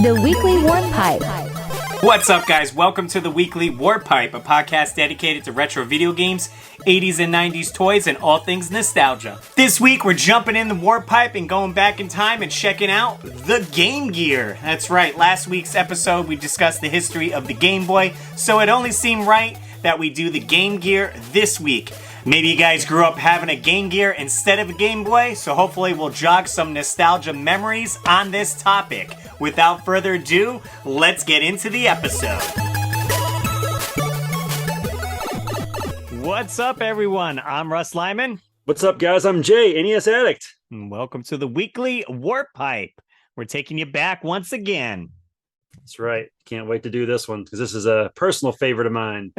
The Weekly Warp Pipe. What's up, guys? Welcome to the Weekly Warp Pipe, a podcast dedicated to retro video games, 80s and 90s toys, and all things nostalgia. This week, we're jumping in the Warp Pipe and going back in time and checking out the Game Gear. That's right, last week's episode, we discussed the history of the Game Boy, so it only seemed right that we do the Game Gear this week. Maybe you guys grew up having a Game Gear instead of a Game Boy, so hopefully we'll jog some nostalgia memories on this topic. Without further ado, let's get into the episode. What's up, everyone? I'm RussLyman. What's up, guys? I'm Jay, NES Addict. And welcome to the Weekly Warp Pipe. We're taking you back once again. That's right. Can't wait to do this one because this is a personal favorite of mine.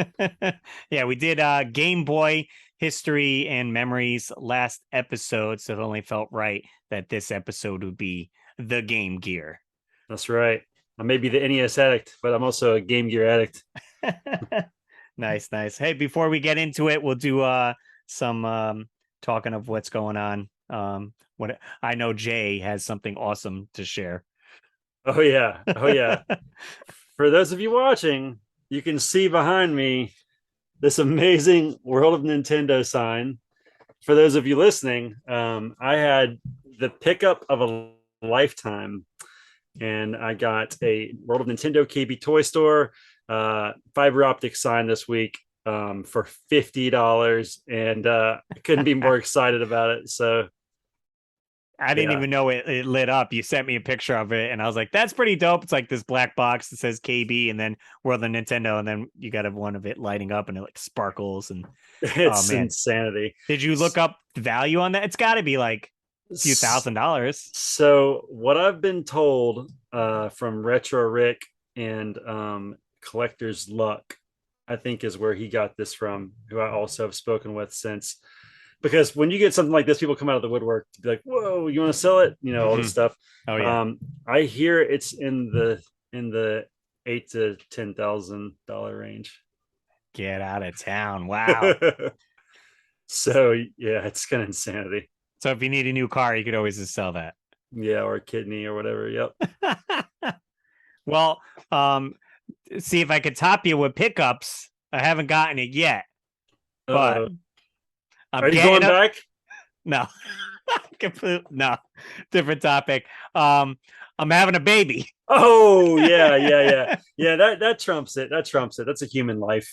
Yeah, we did Game Boy history and memories last episode, so it only felt right that this episode would be the Game Gear. That's right. I may be the NES addict, but I'm also a Game Gear addict. Nice. Hey, before we get into it, we'll do some talking of what's going on. What I know Jay has something awesome to share. Oh yeah. For those of you watching, you can see behind me this amazing World of Nintendo sign. For those of you listening, I had the pickup of a lifetime, and I got a World of Nintendo KB Toy Store fiber optic sign this week for $50, and I couldn't be more excited about it. So I didn't even know it lit up. You sent me a picture of it, and I was like, that's pretty dope. It's like this black box that says KB and then World of Nintendo, and then you got one of it lighting up, and it like sparkles. And it's insanity. Did you look up the value on that? It's got to be like a few $1,000s. So what I've been told from Retro Rick and Collector's Luck, I think is where he got this from, who I also have spoken with since. Because when you get something like this, people come out of the woodwork to be like, "Whoa, you want to sell it?" You know, all this stuff. Oh yeah. I hear it's in the $8,000 to $10,000 range. Get out of town! Wow. So yeah, it's kind of insanity. So if you need a new car, you could always just sell that. Yeah, or a kidney or whatever. Yep. Well, see if I could top you with pickups. I haven't gotten it yet, but. Are you going back? No, no, different topic. I'm having a baby. Oh yeah. That trumps it. That's a human life.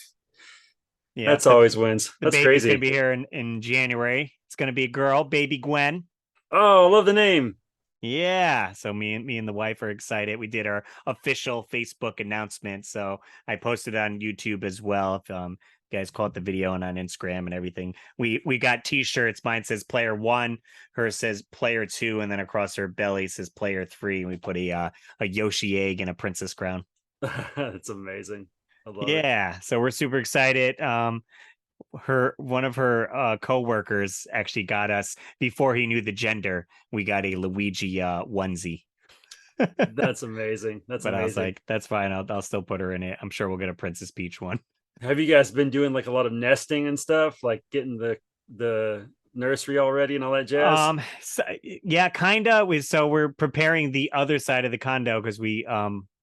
Yeah, that's always wins. That's crazy. It's gonna be here in January. It's gonna be a girl, baby Gwen. Oh, I love the name. Yeah, so me and the wife are excited. We did our official Facebook announcement, so I posted it on YouTube as well. If you guys caught the video and on Instagram and everything, we got T-shirts. Mine says Player 1, hers says Player 2, and then across her belly says Player 3. And we put a Yoshi egg and a princess crown. That's amazing. I love it. Yeah, so we're super excited. One of her co-workers actually got us, before he knew the gender, we got a Luigi onesie. That's amazing. But I was like, that's fine, I'll still put her in it. I'm sure we'll get a Princess Peach one. Have you guys been doing like a lot of nesting and stuff, like getting the nursery already and all that jazz? Yeah, kind of. So we're preparing the other side of the condo because we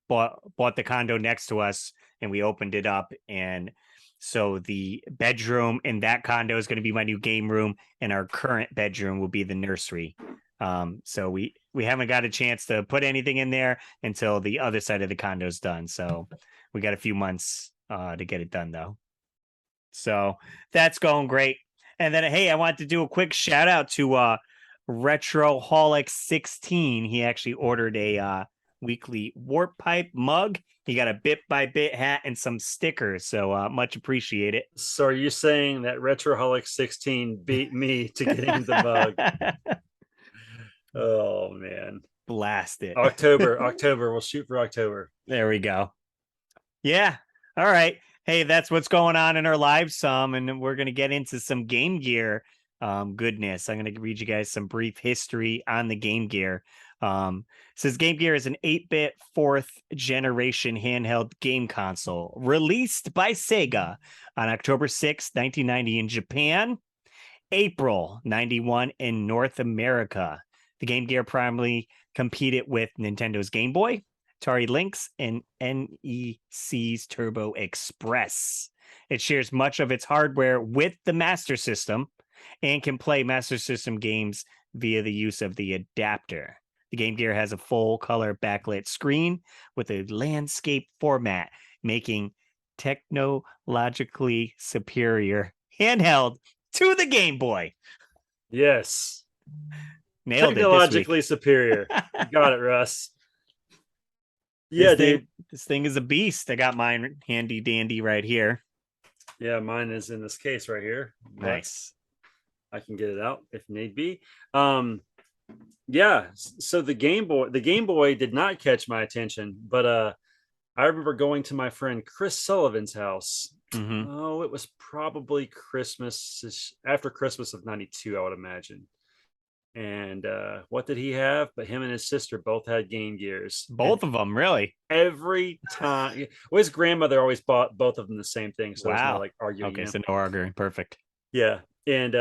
bought the condo next to us and we opened it up, and so the bedroom in that condo is going to be my new game room, and our current bedroom will be the nursery. So we haven't got a chance to put anything in there until the other side of the condo is done. So we got a few months to get it done, though. So that's going great. And then, hey, I want to do a quick shout out to Retroholic16. He actually ordered a Weekly Warp Pipe mug. He got a bit by bit hat and some stickers, so much appreciated. So are you saying that Retroholic16 beat me to getting the mug? Oh man, blast it. October, we'll shoot for October. There we go. Yeah, all right. Hey, that's what's going on in our lives, and we're going to get into some Game Gear goodness. I'm going to read you guys some brief history on the Game Gear. Says Game Gear is an 8-bit 4th generation handheld game console released by Sega on October 6, 1990 in Japan, April 91 in North America. The Game Gear primarily competed with Nintendo's Game Boy, Atari Lynx, and NEC's Turbo Express. It shares much of its hardware with the Master System and can play Master System games via the use of the adapter. The Game Gear has a full-color backlit screen with a landscape format, making technologically superior handheld to the Game Boy. Yes. Nailed Technologically it superior. You got it, Russ. Yeah, dude. This thing is a beast. I got mine handy dandy right here. Yeah, mine is in this case right here. Nice. I can get it out if need be. Yeah, so the Game Boy did not catch my attention, but I remember going to my friend Chris Sullivan's house. Mm-hmm. Oh, it was probably Christmas, after Christmas of '92, I would imagine. And what did he have? But him and his sister both had Game Gears. Both of them, really? Every time. Well, his grandmother always bought both of them the same thing. So there's no like arguing. Okay, so no arguing. Perfect. Yeah. And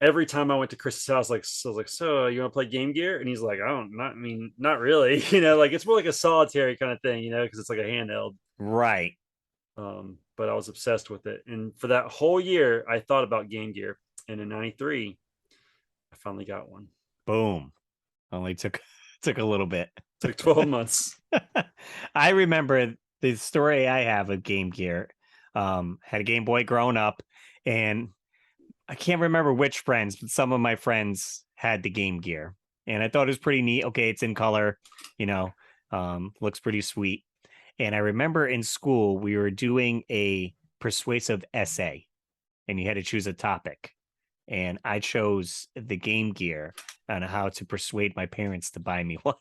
every time I went to Chris's house, I was like, so you want to play Game Gear? And he's like, not really. Like it's more like a solitary kind of thing, because it's like a handheld. Right. But I was obsessed with it. And for that whole year, I thought about Game Gear. And in '93, I finally got one. Boom. Only took a little bit. Took 12 months. I remember the story I have of Game Gear. Had a Game Boy growing up, and I can't remember which friends, but some of my friends had the Game Gear, and I thought it was pretty neat. Okay, it's in color, looks pretty sweet. And I remember in school we were doing a persuasive essay, and you had to choose a topic. And I chose the Game Gear on how to persuade my parents to buy me one.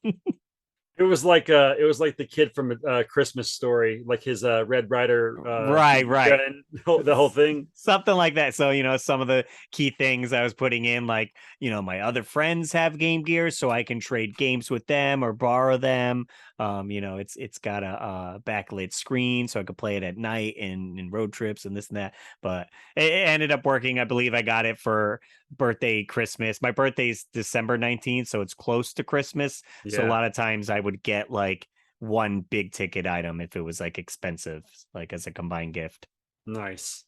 It was like the kid from Christmas Story, like his Red Rider, right, the whole thing, something like that. So some of the key things I was putting in, like my other friends have Game Gear, so I can trade games with them or borrow them. It's got a backlit screen, so I could play it at night and road trips and this and that. But it ended up working. I believe I got it for birthday, Christmas. My birthday's December 19th, so it's close to Christmas. Yeah. So a lot of times I would get like one big ticket item if it was like expensive, like as a combined gift. Nice.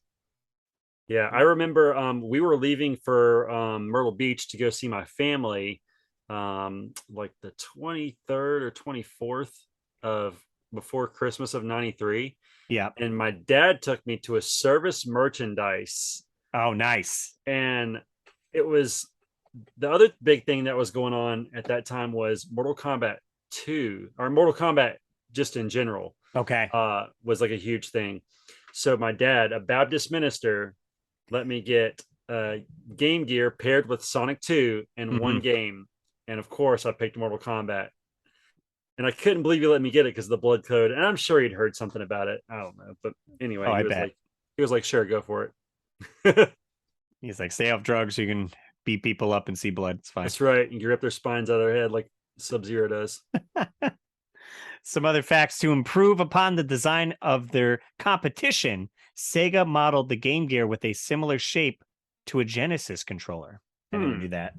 Yeah, I remember we were leaving for Myrtle Beach to go see my family like the 23rd or 24th of before Christmas of '93. Yeah. And my dad took me to a Service Merchandise. Oh, nice. And it was the other big thing that was going on at that time was Mortal Kombat 2 or Mortal Kombat just in general. Okay. Was like a huge thing. So my dad, a Baptist minister, let me get Game Gear paired with Sonic 2 in one game. And of course I picked Mortal Kombat. And I couldn't believe he let me get it because of the blood code. And I'm sure he'd heard something about it. I don't know. But anyway, he was like, sure, go for it. He's like, stay off drugs. You can beat people up and see blood. It's fine. That's right. You can rip their spines out of their head like Sub-Zero does. Some other facts to improve upon the design of their competition. Sega modeled the Game Gear with a similar shape to a Genesis controller. I never knew that.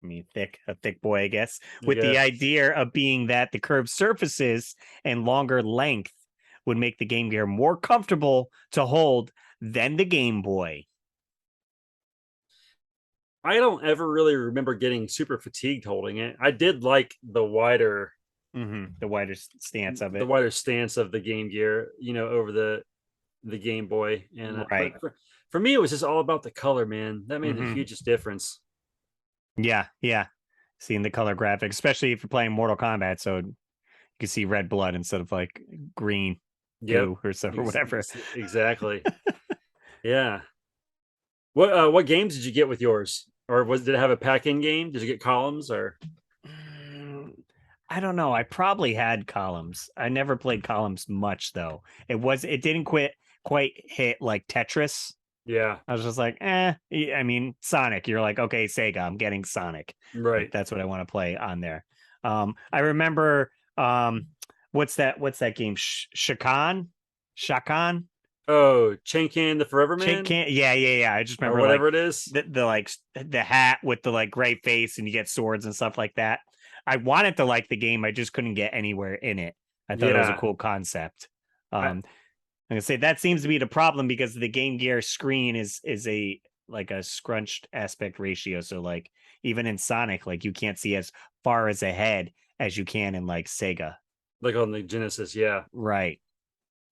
I mean, a thick boy, I guess. With the idea of being that the curved surfaces and longer length would make the Game Gear more comfortable to hold than the Game Boy. I don't ever really remember getting super fatigued holding it. I did like the wider stance of it. The wider stance of the Game Gear, over the Game Boy. And right. For me, it was just all about the color, man. That made the hugest difference. Yeah. Seeing the color graphics, especially if you're playing Mortal Kombat, so you can see red blood instead of like green goo or so or whatever. Exactly. Yeah. What games did you get with yours? Or did it have a pack-in game? Did you get columns or? I don't know. I probably had columns. I never played columns much though. It didn't quite hit like Tetris. Yeah. I was just like, I mean, Sonic. You're like, okay, Sega, I'm getting Sonic. Right. Like, that's what I want to play on there. I remember what's that game? Shakan? Oh, Chain-Can the Forever Man? Chain-Can, yeah. I just remember or whatever it is. The hat with the like gray face and you get swords and stuff like that. I wanted to like the game. I just couldn't get anywhere in it. I thought it was a cool concept. I'm gonna say that seems to be the problem because the Game Gear screen is a like a scrunched aspect ratio. So like even in Sonic, like you can't see as far as ahead as you can in like Sega. Like on the Genesis, yeah. Right.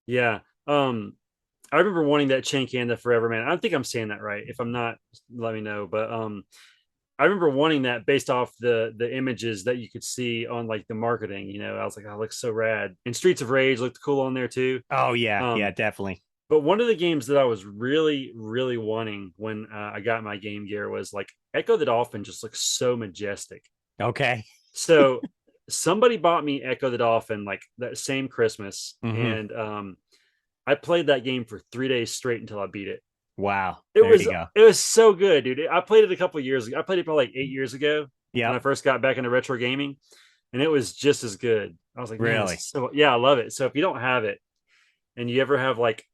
Yeah. I remember wanting that Chain Can Forever Man. I don't think I'm saying that right. If I'm not, let me know. But I remember wanting that based off the images that you could see on like the marketing. I was like, oh, it looks so rad. And Streets of Rage looked cool on there too. Oh yeah, yeah, definitely. But one of the games that I was really, really wanting when I got my Game Gear was like Echo the Dolphin. Just looks so majestic. Okay. So somebody bought me Echo the Dolphin like that same Christmas, and I played that game for 3 days straight until I beat it. Wow. It was so good, dude. I played it a couple of years ago. I played it probably like 8 years ago. Yeah. When I first got back into retro gaming, and it was just as good. I was like, really? So yeah, I love it. So if you don't have it, and you ever have like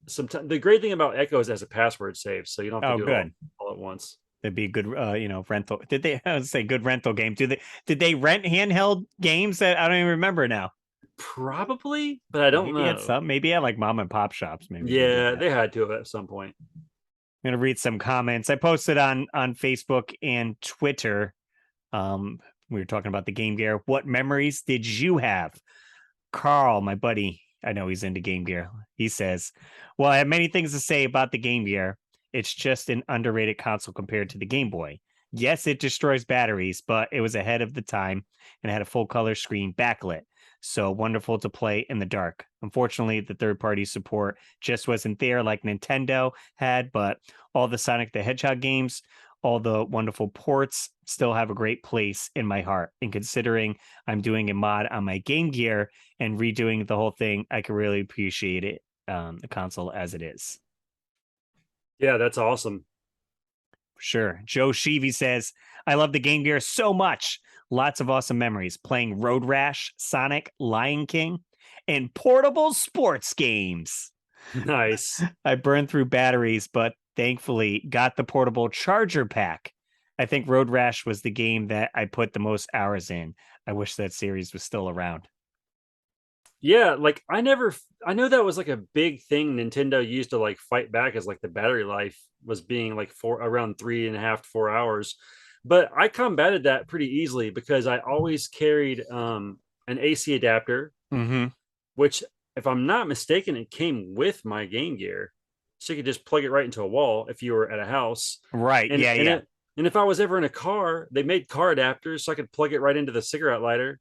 the great thing about Echo is it has a password save, so you don't have to do it all at once. It'd be a good, rental. I would say good rental game. Did they rent handheld games that I don't even remember now? Probably, but I don't know. Maybe at like mom and pop shops. Maybe. Yeah, they had to at some point. I'm gonna read some comments I posted on Facebook and Twitter. We were talking about the Game Gear. What memories did you have? Carl, my buddy, I know he's into Game Gear. He says, well, I have many things to say about the Game Gear. It's just an underrated console compared to the Game Boy. Yes, it destroys batteries, but it was ahead of the time and had a full color screen backlit. So wonderful to play in the dark. Unfortunately, the third-party support just wasn't there like Nintendo had, but all the Sonic the Hedgehog games, all the wonderful ports still have a great place in my heart. And considering I'm doing a mod on my Game Gear and redoing the whole thing, I can really appreciate it, the console as it is. Yeah, that's awesome. Sure. Joe Sheevy says, I love the Game Gear so much. Lots of awesome memories playing Road Rash, Sonic, Lion King, and portable sports games. Nice. I burned through batteries, but thankfully got the portable charger pack. I think Road Rash was the game that I put the most hours in. I wish that series was still around. Yeah, like I know that was like a big thing Nintendo used to like fight back, as like the battery life was being like around 3.5 to 4 hours. But I combated that pretty easily because I always carried an AC adapter, which, if I'm not mistaken, it came with my Game Gear. So you could just plug it right into a wall if you were at a house. Right. And, yeah. And if I was ever in a car, they made car adapters so I could plug it right into the cigarette lighter.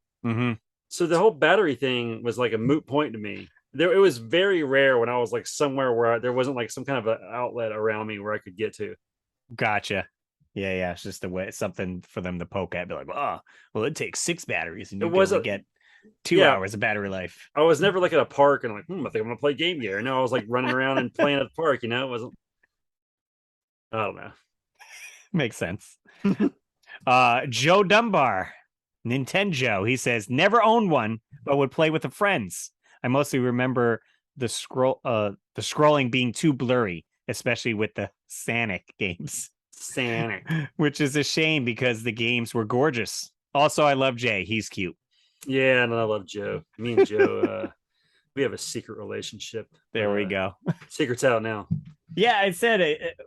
So the whole battery thing was like a moot point to me. It was very rare when I was like somewhere where there wasn't like some kind of an outlet around me where I could get to. Gotcha. Yeah. It's just something for them to poke at. Be like, oh, well, it takes 6 batteries and you can get 2 hours of battery life. I was never like at a park and like, I think I'm gonna play Game Gear. No, I was like running around and playing at the park. It wasn't. I don't know. Makes sense. Joe Dunbar, Nintendo. He says never owned one, but would play with the friends. I mostly remember the scrolling being too blurry, especially with the Sonic games. Sonic, which is a shame because the games were gorgeous. Also, I love Jay. He's cute. Yeah, and I love Joe. Me and Joe, we have a secret relationship. There we go. Secret's out now. Yeah, I said it.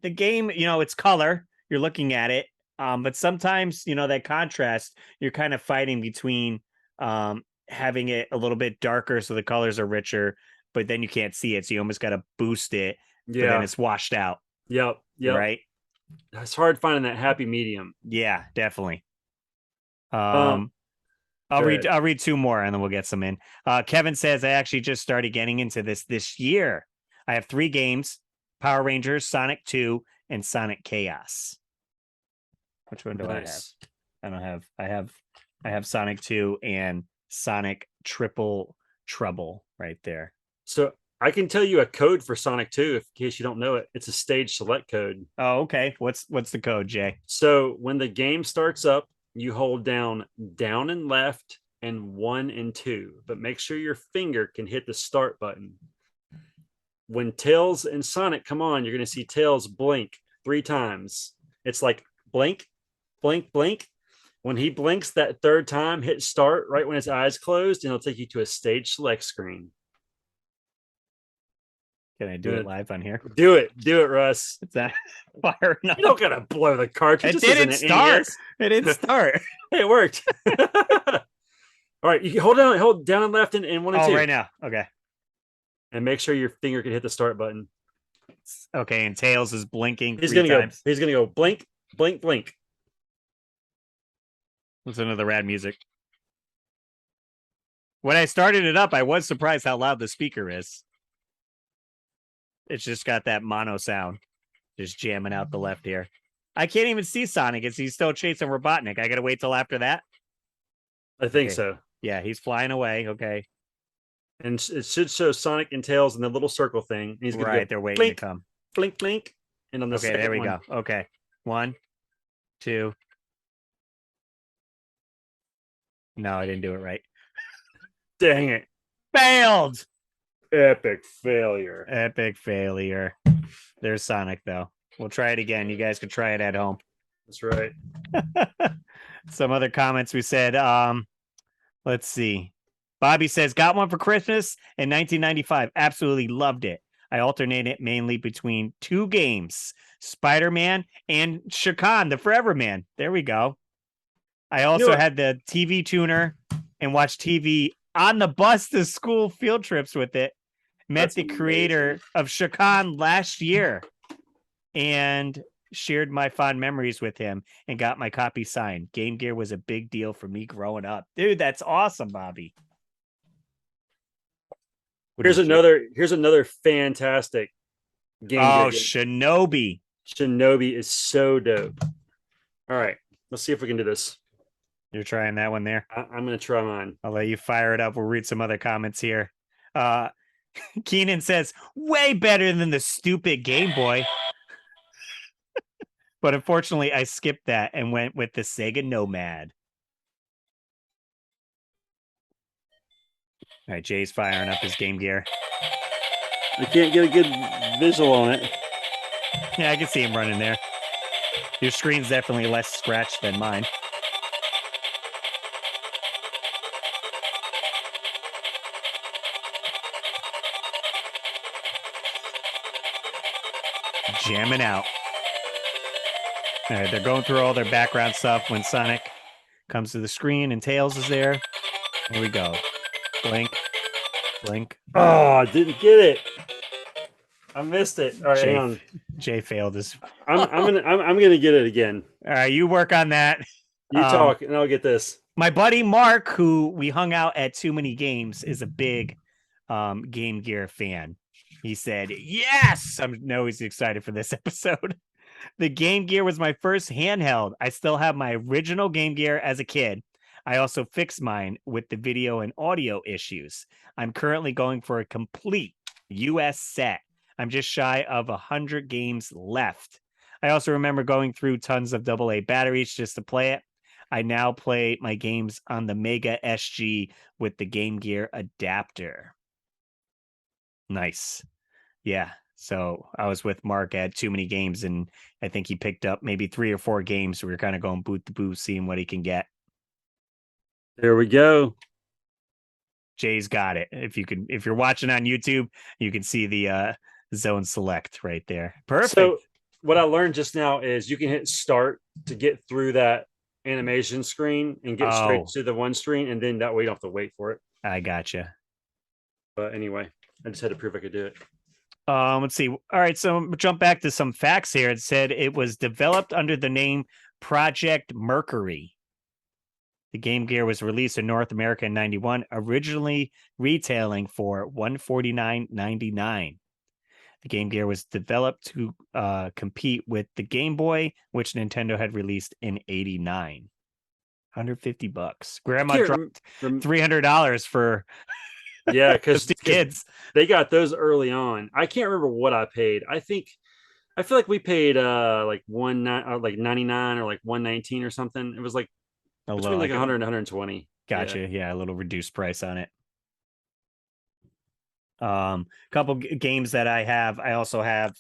The game, it's color. You're looking at it. But sometimes, that contrast, you're kind of fighting between having it a little bit darker so the colors are richer, but then you can't see it. So you almost got to boost it. Yeah. But then it's washed out. Yep. Right? It's hard finding that happy medium. Yeah, definitely. I'll read 2 more and then we'll get some in. Kevin says, I actually just started getting into this year. I have 3 games, Power Rangers, Sonic 2, and Sonic Chaos. Which one do I have? I don't have. I have Sonic 2 and Sonic Triple Trouble right there. So I can tell you a code for Sonic 2 in case you don't know it. It's a stage select code. Oh, okay. What's the code, Jay? So when the game starts up, you hold down and left and 1 and 2, but make sure your finger can hit the start button. When Tails and Sonic come on, you're going to see Tails blink 3 times. It's like blink, blink, blink. When he blinks that third time, hit start right when his eyes closed, and it'll take you to a stage select screen. Can I do it live on here? Do it, Russ. Is that firing up? You don't gotta blow the cartridge. It didn't start. It didn't start. Hey, it worked. All right, you can hold down and left and one and two. Right now. Okay. And make sure your finger can hit the start button. Okay, and Tails is blinking. He's gonna go blink, blink, blink. Listen to the rad music. When I started it up, I was surprised how loud the speaker is. It's just got that mono sound, just jamming out the left ear. I can't even see Sonic. He's still chasing Robotnik. I gotta wait till after that. I think so. Yeah, he's flying away. Okay. And it should show Sonic and Tails in the little circle thing. He's gonna they're waiting blink, to come. Blink, blink. And on the second there we one, go. Okay. 1, 2. No, I didn't do it right. Dang it. Failed. Epic failure. Epic failure. There's Sonic, though. We'll try it again. You guys can try it at home. That's right. Some other comments we said, let's see. Bobby says, got one for Christmas in 1995. Absolutely loved it. I alternated mainly between 2 games, Spider-Man and Shakan, the Forever Man. There we go. I also had the TV tuner and watched TV on the bus to school field trips with it. Met the creator of Shakan last year and shared my fond memories with him and got my copy signed. Game Gear was a big deal for me growing up. Dude, that's awesome, Bobby. Here's another fantastic game. Oh, Shinobi. Shinobi is so dope. All right, let's see if we can do this. You're trying that one there? I'm going to try mine. I'll let you fire it up. We'll read some other comments here. Keenan says, way better than the stupid Game Boy. But unfortunately, I skipped that and went with the Sega Nomad. All right, Jay's firing up his Game Gear. I can't get a good visual on it. Yeah, I can see him running there. Your screen's definitely less scratched than mine. Jamming out. All right, they're going through all their background stuff when Sonic comes to the screen and Tails is there. Here we go. Blink. Blink. Oh, I didn't get it. I missed it. All right, hang on. Jay failed his. I'm gonna get it again. All right, you work on that. You talk, and I'll get this. My buddy Mark, who we hung out at Too Many Games, is a big Game Gear fan. He said, yes! I know he's excited for this episode. The Game Gear was my first handheld. I still have my original Game Gear as a kid. I also fixed mine with the video and audio issues. I'm currently going for a complete US set. I'm just shy of 100 games left. I also remember going through tons of AA batteries just to play it. I now play my games on the Mega SG with the Game Gear adapter. Nice. Yeah. So I was with Mark at Too Many Games, and I think he picked up maybe 3 or 4 games. We were kind of going boot to boot, seeing what he can get. There we go. Jay's got it. If you're watching on YouTube, you can see the zone select right there. Perfect. So what I learned just now is you can hit start to get through that animation screen and get straight to the one screen, and then that way you don't have to wait for it. I gotcha. But anyway, I just had to prove I could do it. Let's see. All right, so jump back to some facts here. It said it was developed under the name Project Mercury. The Game Gear was released in North America in 91, originally retailing for $149.99. The Game Gear was developed to compete with the Game Boy, which Nintendo had released in 89. $150. Grandma dropped $300 for because the kids. They got those early on. I can't remember what I paid. I feel like we paid like 99 or like 119 or something. It was like between like 100 and 120. Gotcha. Yeah, a little reduced price on it. Couple games that I have. I also have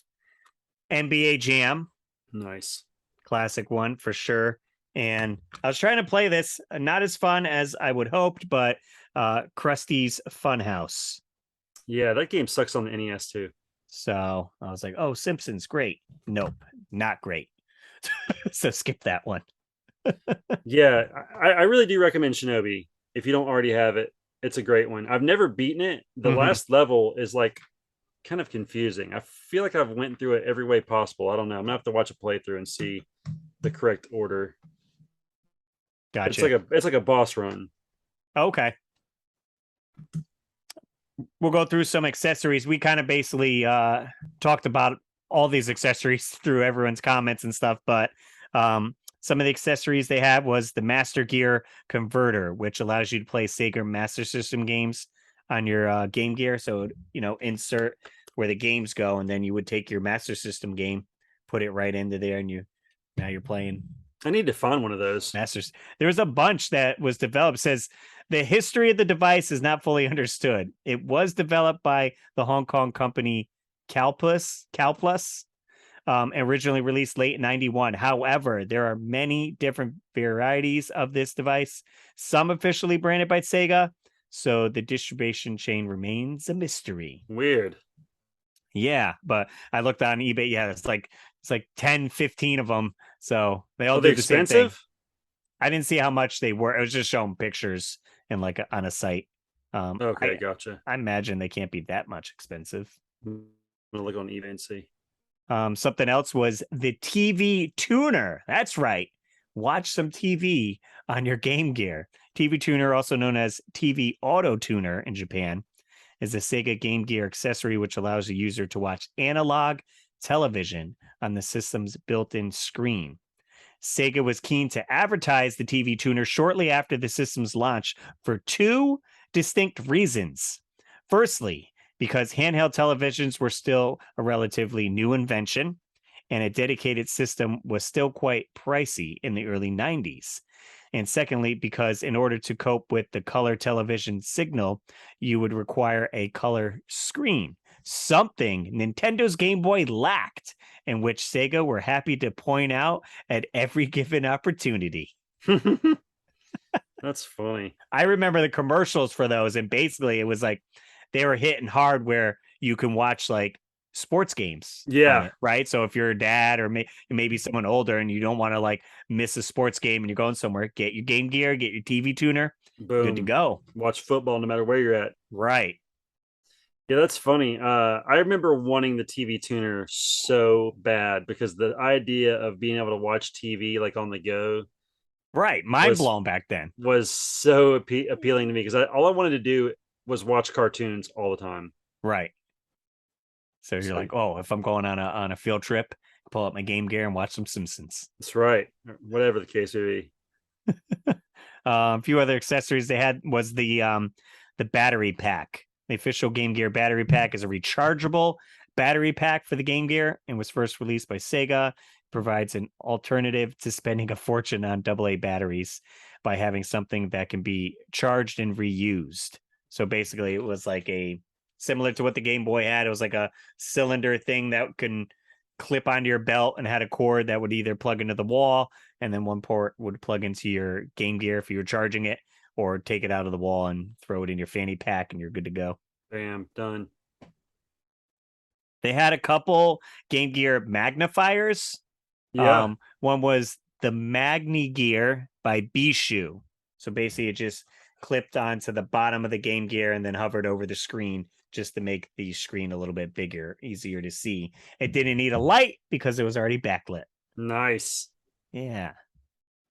NBA Jam. Nice. Classic one for sure. And I was trying to play this, not as fun as I would hoped, but Krusty's Funhouse. Yeah, that game sucks on the NES too. So I was like, oh, Simpsons, great. Nope, not great. So skip that one. Yeah, I really do recommend Shinobi if you don't already have it. It's a great one. I've never beaten it. The last level is like kind of confusing. I feel like I've went through it every way possible. I don't know. I'm gonna have to watch a playthrough and see the correct order. Gotcha. It's like a boss run. Okay. We'll go through some accessories. We kind of basically talked about all these accessories through everyone's comments and stuff, but some of the accessories they had was the Master Gear Converter, which allows you to play Sega Master System games on your Game Gear. So, insert where the games go, and then you would take your Master System game, put it right into there, and now you're playing. I need to find one of those. Masters. There was a bunch that was developed. It says the history of the device is not fully understood. It was developed by the Hong Kong company Calplus, originally released late 91. However, there are many different varieties of this device, some officially branded by Sega, so the distribution chain remains a mystery. Weird. Yeah, but I looked on eBay. Yeah, it's like 10, 15 of them. So they all do the same thing. I didn't see how much they were. It was just showing pictures and on a site. Okay, gotcha. I imagine they can't be that much expensive. I'm gonna look on eBay and see. Something else was the TV tuner. That's right. Watch some TV on your Game Gear. TV tuner, also known as TV auto tuner in Japan, is a Sega Game Gear accessory which allows the user to watch analog television on the system's built-in screen. Sega was keen to advertise the TV tuner shortly after the system's launch for two distinct reasons. Firstly, because handheld televisions were still a relatively new invention, and a dedicated system was still quite pricey in the early 90s. And secondly, because in order to cope with the color television signal, you would require a color screen, something Nintendo's Game Boy lacked, and which Sega were happy to point out at every given opportunity. That's funny. I remember the commercials for those, and basically it was like they were hitting hard where you can watch like sports games. Yeah. Right. So if you're a dad or maybe someone older and you don't want to like miss a sports game and you're going somewhere, get your Game Gear, get your TV tuner. Boom. Good to go. Watch football no matter where you're at. Right. Yeah, that's funny. I remember wanting the TV tuner so bad because the idea of being able to watch TV like on the go, right, mind blown back then, was so appealing to me because all I wanted to do was watch cartoons all the time. Right. So you're like, oh, if I'm going on a field trip, pull up my Game Gear and watch some Simpsons. That's right. Whatever the case may be. A few other accessories they had was the battery pack. The official Game Gear battery pack is a rechargeable battery pack for the Game Gear and was first released by Sega. It provides an alternative to spending a fortune on AA batteries by having something that can be charged and reused. So basically it was like similar to what the Game Boy had. It was like a cylinder thing that can clip onto your belt and had a cord that would either plug into the wall and then one port would plug into your Game Gear if you were charging it, or take it out of the wall and throw it in your fanny pack and you're good to go. Bam, done. They had a couple Game Gear magnifiers. Yeah. One was the Magni Gear by Bishu. So basically it just clipped onto the bottom of the Game Gear and then hovered over the screen just to make the screen a little bit bigger, easier to see. It didn't need a light because it was already backlit. Nice. Yeah.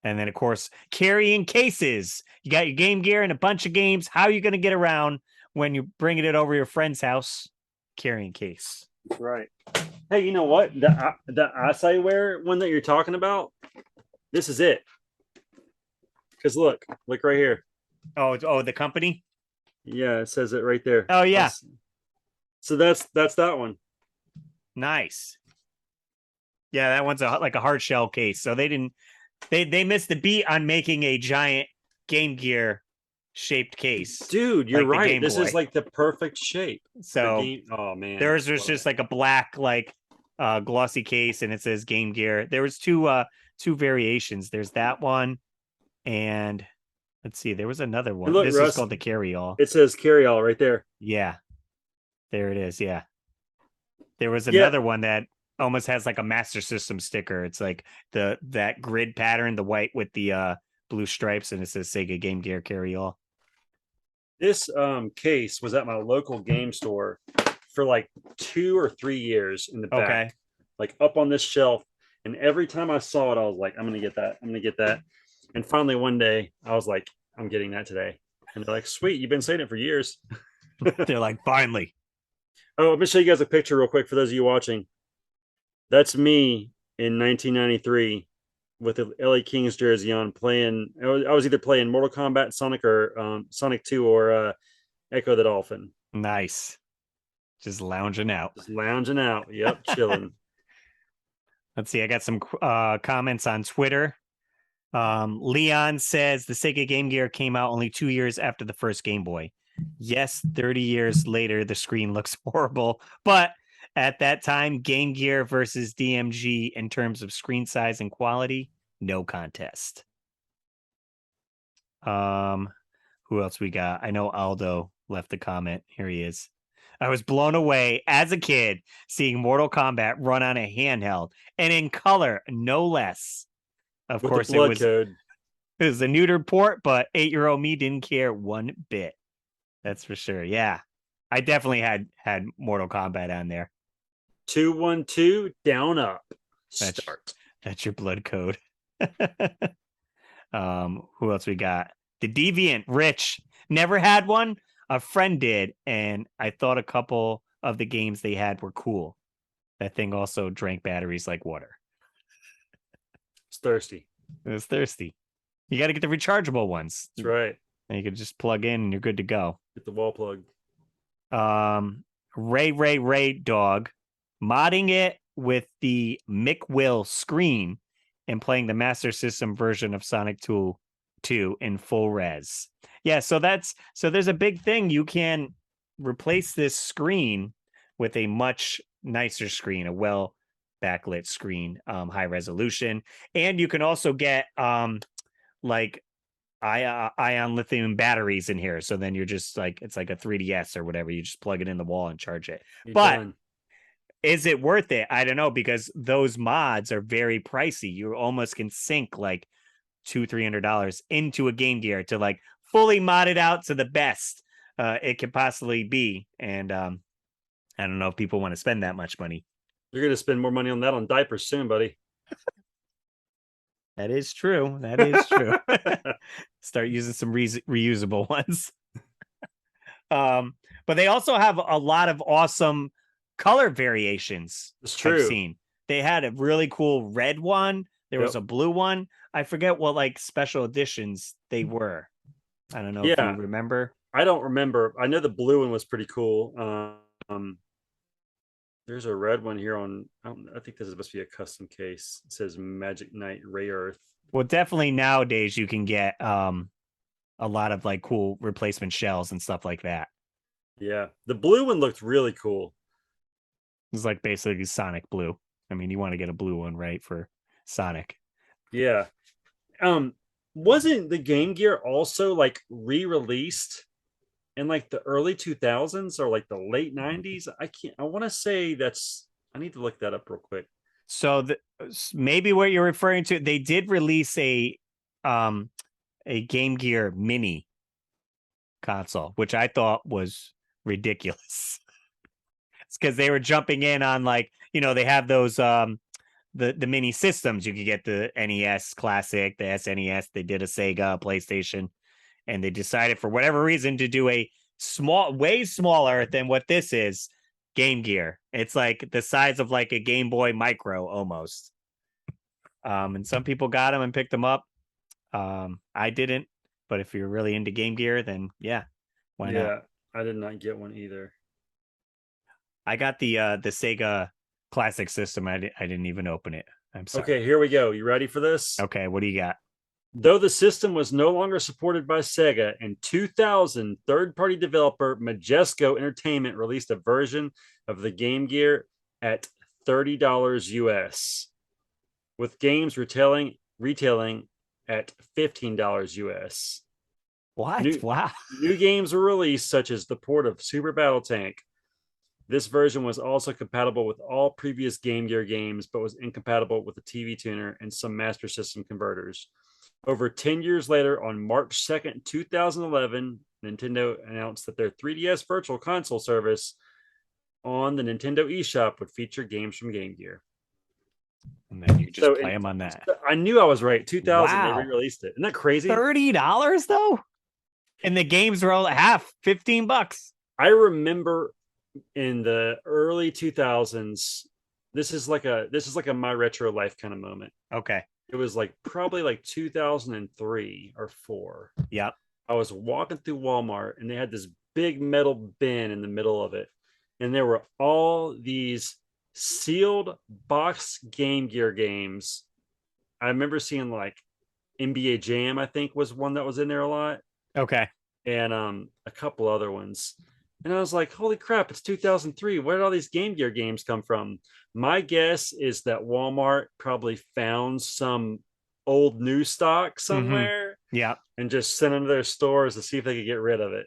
And then, of course, carrying cases. You got your Game Gear and a bunch of games. How are you going to get around when you're bringing it over your friend's house? Carrying case. Right. Hey, you know what? The Acaiware one that you're talking about, this is it. Because look right here. Oh, the company? Yeah, it says it right there. Oh, yeah. So that's that one. Nice. Yeah, that one's like a hard shell case. So they missed the beat on making a giant Game Gear shaped case. Dude, you're like right. This is like the perfect shape. So oh man. theirs was just like a black like glossy case, and it says Game Gear. There was two variations. There's that one, and let's see, there was another one. Look, this Russ, is called the Carry-All. It says Carry-All right there. Yeah, there it is. Yeah, there was another one that almost has like a Master System sticker. It's like that grid pattern, the white with the blue stripes, and it says Sega Game Gear Carry-All. This case was at my local game store for like 2 or 3 years in the back. Okay. Like up on this shelf. And every time I saw it, I was like, I'm going to get that. I'm going to get that. And finally, one day, I was like, I'm getting that today. And they're like, sweet, you've been saying it for years. They're like, finally. Oh, let me show you guys a picture real quick for those of you watching. That's me in 1993 with the LA Kings jersey on playing. I was either playing Mortal Kombat, Sonic, or Sonic 2 or Echo the Dolphin. Nice. Just lounging out. Just lounging out. Yep, chilling. Let's see. I got some comments on Twitter. Leon says the Sega Game Gear came out only 2 years after the first Game Boy. Yes, 30 years later, the screen looks horrible. But at that time, Game Gear versus DMG in terms of screen size and quality, no contest. Who else we got? I know Aldo left a comment. Here he is. I was blown away as a kid seeing Mortal Kombat run on a handheld and in color, no less. Of With course, the blood code. It was a neutered port, but 8-year-old me didn't care one bit. That's for sure. Yeah, I definitely had Mortal Kombat on there. 212 down up. Start. That's your blood code. Who else we got? The Deviant, Rich. Never had one. A friend did, and I thought a couple of the games they had were cool. That thing also drank batteries like water. It's thirsty. It was thirsty. You got to get the rechargeable ones. That's right. And you can just plug in and you're good to go. Get the wall plug. Ray Dog modding it with the McWill screen and playing the Master System version of Sonic 2 in full res. Yeah, so there's a big thing. You can replace this screen with a much nicer screen, a well backlit screen, high resolution, and you can also get like ion lithium batteries in here. So then you're just like, it's like a 3DS or whatever. You just plug it in the wall and charge it. But is it worth it? I don't know, because those mods are very pricey. You almost can sink like $200-$300 into a Game Gear to like fully mod it out to the best it could possibly be. And I don't know if people want to spend that much money. You're going to spend more money on that on diapers soon, buddy. That is true. That is true. Start using some reusable ones. But they also have a lot of awesome color variations. It's true. I've seen. They had a really cool red one. There was a blue one. I forget what like special editions they were. I don't know if you remember. I don't remember. I know the blue one was pretty cool. There's a red one here on, I think this is supposed to be a custom case. It says Magic Knight Ray Earth. Well, definitely nowadays you can get a lot of like cool replacement shells and stuff like that. Yeah. The blue one looked really cool. It's like basically Sonic blue. I mean, you want to get a blue one, right, for Sonic. Yeah. Wasn't the Game Gear also like re-released in like the early 2000s or like the late 90s? I want to say I need to look that up real quick. So maybe what you're referring to, they did release a Game Gear mini console, which I thought was ridiculous. It's because they were jumping in on like, they have those the mini systems. You could get the NES Classic, the SNES. They did a Sega, PlayStation, and they decided for whatever reason to do a way smaller than what this is, Game Gear. It's like the size of like a Game Boy Micro almost. And some people got them and picked them up. I didn't, but if you're really into Game Gear, then why not? Yeah, I did not get one either. I got the Sega Classic System. I didn't even open it. I'm sorry. Okay, here we go. You ready for this? Okay, what do you got? Though the system was no longer supported by Sega, in 2000, third-party developer Majesco Entertainment released a version of the Game Gear at $30 US, with games retailing at $15 US. What? Wow. New games were released, such as the port of Super Battle Tank. This version was also compatible with all previous Game Gear games, but was incompatible with the TV tuner and some Master System converters. Over 10 years later, on March 2nd, 2011, Nintendo announced that their 3DS Virtual Console service on the Nintendo eShop would feature games from Game Gear. And then you just play them on that. I knew I was right. 2000, Wow. they re-released it. Isn't that crazy? $30 though? And the games were all half, $15. I remember in the early 2000s, this is like a My Retro Life kind of moment. Okay. It was like probably like 2003 or 4. Yep. I was walking through Walmart and they had this big metal bin in the middle of it. And there were all these sealed box Game Gear games. I remember seeing like NBA Jam, I think, was one that was in there a lot. Okay. And a couple other ones. And I was like, holy crap, it's 2003. Where did all these Game Gear games come from? My guess is that Walmart probably found some old new stock somewhere. Yeah. And just sent them to their stores to see if they could get rid of it.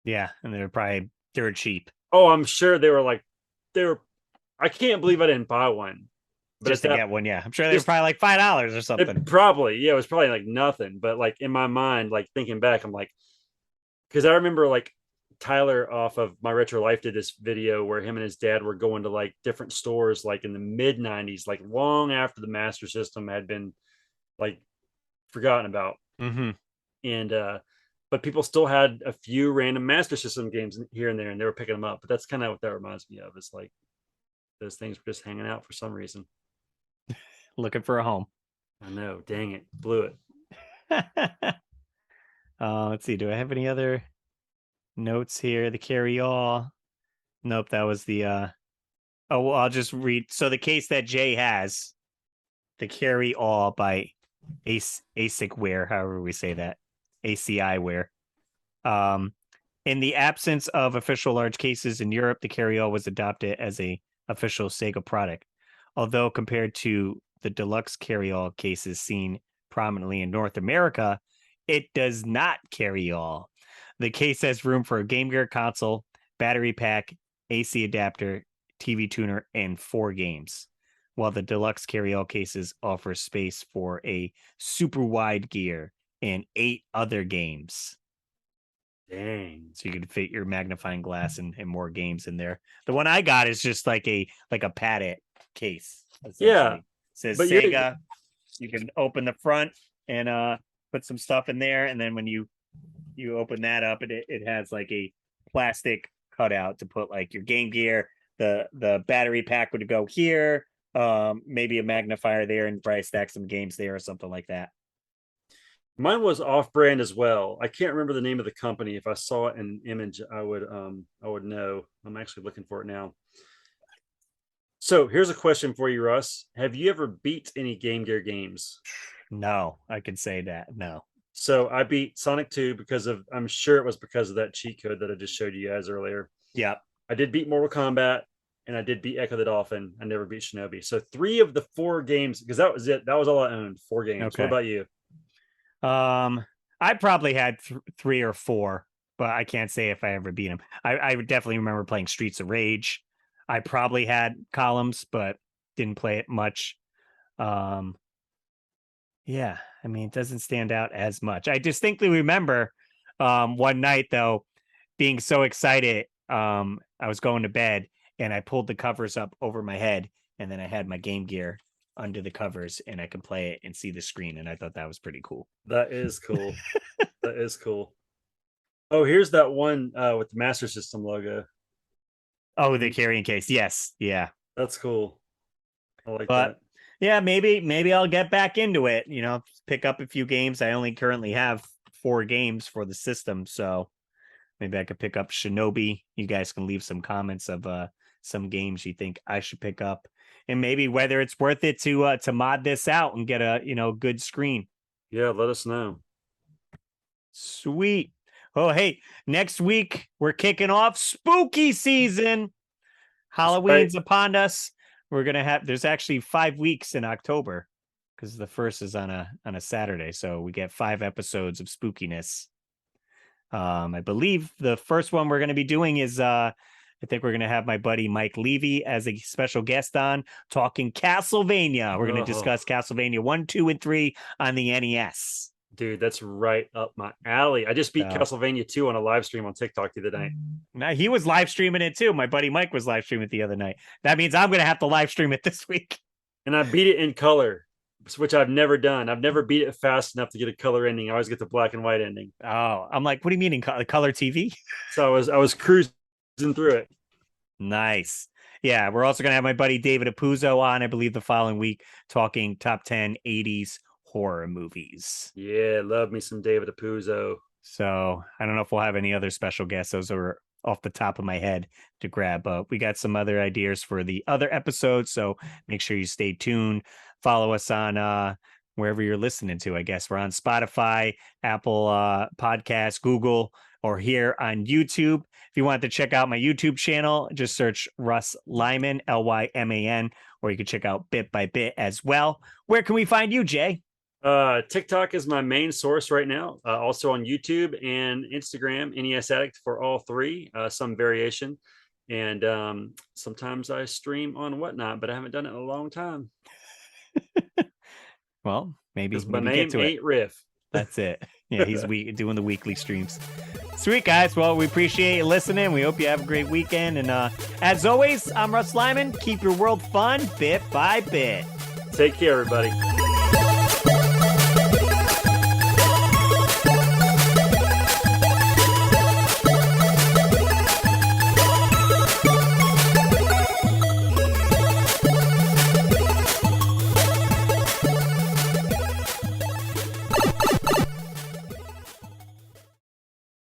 Yeah. And they're probably dirt cheap. Oh, I'm sure they were. I can't believe I didn't buy one. But Just to get one, yeah. I'm sure they were probably like $5 or something. It was probably like nothing. But like in my mind, like thinking back, I'm like, because I remember like Tyler off of My Retro Life did this video where him and his dad were going to like different stores like in the mid 90s, like long after the Master System had been like forgotten about. Mm-hmm. And but people still had a few random Master System games here and there, and they were picking them up. But that's kind of what that reminds me of. It's like those things were just hanging out for some reason. Looking for a home. I know. Dang it. Blew it. Let's see. Do I have any other notes here? The carry all. Nope, that was the I'll just read. So the case that Jay has, the carry all by ASIC Wear, however we say that. ACI Wear. In the absence of official large cases in Europe, the carry all was adopted as a official Sega product. Although compared to the deluxe carry all cases seen prominently in North America, it does not carry all. The case has room for a Game Gear console, battery pack, AC adapter, TV tuner, and 4 games, while the deluxe carry-all cases offer space for a super wide gear and 8 other games. Dang. So you can fit your magnifying glass and more games in there. The one I got is just like a padded case. Yeah. It says but Sega. You can open the front and put some stuff in there, and then when you open that up, it has like a plastic cutout to put like your Game Gear. The battery pack would go here, maybe a magnifier there, and probably stack some games there or something like that. Mine was off-brand as well. I can't remember the name of the company. If I saw it in an image, I would know. I'm actually looking for it now. So here's a question for you, Russ. Have you ever beat any Game Gear games? No, I can say that. No. So I beat Sonic 2 I'm sure it was because of that cheat code that I just showed you guys earlier. Yeah. I did beat Mortal Kombat, and I did beat Echo the Dolphin. I never beat Shinobi. So 3 of the 4 games, because that was it. That was all I owned, 4 games. Okay. What about you? I probably had 3 or 4, but I can't say if I ever beat them. I definitely remember playing Streets of Rage. I probably had Columns, but didn't play it much. Yeah, I mean, it doesn't stand out as much. I distinctly remember one night, though, being so excited. I was going to bed, and I pulled the covers up over my head, and then I had my Game Gear under the covers, and I could play it and see the screen, and I thought that was pretty cool. That is cool. That is cool. Oh, here's that one with the Master System logo. Oh, the carrying case. Yes. Yeah. That's cool. I like that. Yeah, maybe I'll get back into it, pick up a few games. I only currently have 4 games for the system, so maybe I could pick up Shinobi. You guys can leave some comments of some games you think I should pick up, and maybe whether it's worth it to mod this out and get a good screen. Yeah, let us know. Sweet. Oh, hey, next week we're kicking off spooky season. Halloween's upon us. we're gonna have. There's actually 5 weeks in October because the first is on a Saturday, so we get 5 episodes of spookiness. I believe the first one we're going to be doing is I think we're going to have my buddy Mike Levy as a special guest on talking Castlevania. We're going to discuss Castlevania 1, 2, and 3 on the NES. Dude, that's right up my alley. I just beat Castlevania 2 on a live stream on TikTok the other night. Now, he was live streaming it too. My buddy Mike was live streaming it the other night. That means I'm going to have to live stream it this week. And I beat it in color, which I've never done. I've never beat it fast enough to get a color ending. I always get the black and white ending. Oh, I'm like, what do you mean in color TV? So I was cruising through it. Nice. Yeah, we're also going to have my buddy David Apuzzo on, I believe, the following week, talking top 10 80s horror movies. Yeah, love me some David Apuzzo. So I don't know if we'll have any other special guests. Those are off the top of my head to grab. But we got some other ideas for the other episodes. So make sure you stay tuned. Follow us on wherever you're listening to. I guess we're on Spotify, Apple Podcasts, Google, or here on YouTube. If you want to check out my YouTube channel, just search RussLyman, Lyman, or you can check out Bit by Bit as well. Where can we find you, Jay? TikTok is my main source right now. Also on YouTube and Instagram, NES Addict for all 3, some variation. And sometimes I stream on Whatnot, but I haven't done it in a long time. Well, maybe my name ain't Riff. That's it. Yeah, he's doing the weekly streams. Sweet, guys. Well, we appreciate you listening. We hope you have a great weekend. And as always, I'm RussLyman. Keep your world fun bit by bit. Take care, everybody.